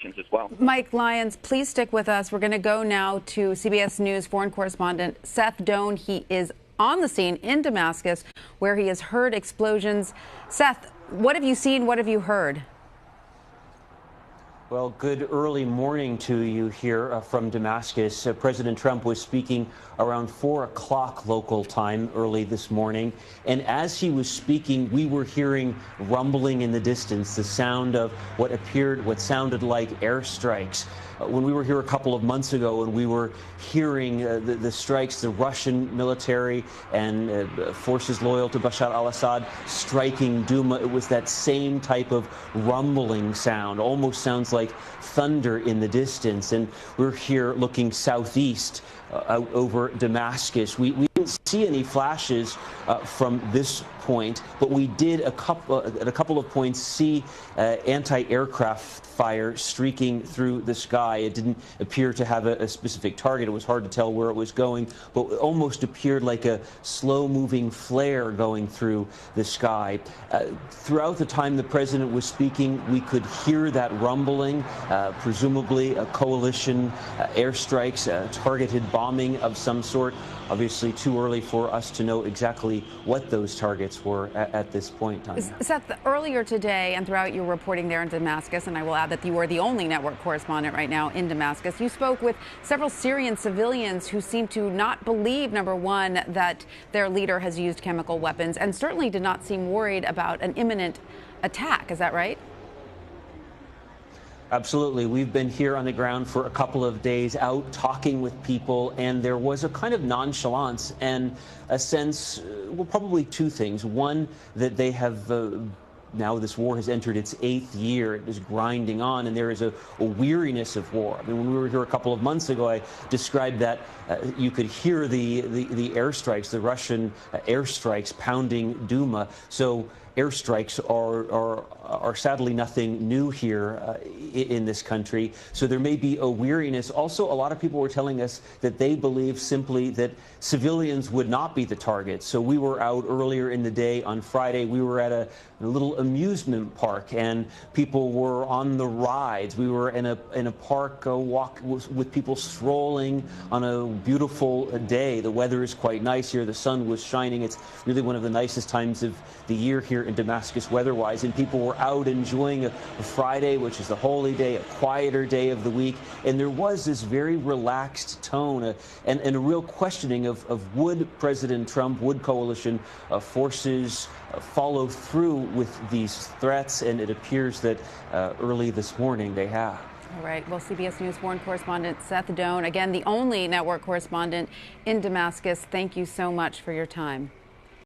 as well. Mike Lyons, please stick with us. We're going to go now to CBS News foreign correspondent Seth Doane. He is on the scene in Damascus, where he has heard explosions. Seth, what have you seen? What have you heard? Well, good early morning to you here from Damascus. President Trump was speaking around 4 o'clock local time early this morning. And as he was speaking, we were hearing rumbling in the distance, the sound of what sounded like airstrikes. When we were here a couple of months ago and we were hearing the strikes, the Russian military and forces loyal to Bashar al-Assad striking Douma, it was that same type of rumbling sound, almost sounds like thunder in the distance. And we're here looking southeast out over Damascus. We didn't see any flashes from this point, but we did at a couple of points see anti-aircraft fire streaking through the sky. It didn't appear to have a specific target. It was hard to tell where it was going, but it almost appeared like a slow-moving flare going through the sky. Throughout the time the president was speaking, we could hear that rumbling, presumably a coalition airstrikes, targeted bombing of some sort. Obviously too early for us to know exactly what those targets were at this point in time. Seth, earlier today and throughout your reporting there in Damascus, and I will add that you are the only network correspondent right now in Damascus, you spoke with several Syrian civilians who seem to not believe, number one, that their leader has used chemical weapons, and certainly did not seem worried about an imminent attack. Is that right? Absolutely. We've been here on the ground for a couple of days out talking with people, and there was a kind of nonchalance and a sense, well, probably two things. One, that they have now this war has entered its 8th year. It is grinding on, and there is a weariness of war. I mean, when we were here a couple of months ago, I described that you could hear the airstrikes, the Russian airstrikes pounding Douma. So airstrikes are sadly nothing new here in this country. So there may be a weariness. Also, a lot of people were telling us that they believe simply that civilians would not be the target. So we were out earlier in the day on Friday. We were at a little amusement park, and people were on the rides. We were in a park walk with people strolling on a beautiful day. The weather is quite nice here. The sun was shining. It's really one of the nicest times of the year here in Damascus weather-wise, and people were out enjoying a Friday, which is the holy day, a quieter day of the week, and there was this very relaxed tone and a real questioning of would President Trump, would coalition forces follow through with these threats, and it appears that early this morning they have. All right. Well, CBS News foreign correspondent Seth Doane, again, the only network correspondent in Damascus, thank you so much for your time.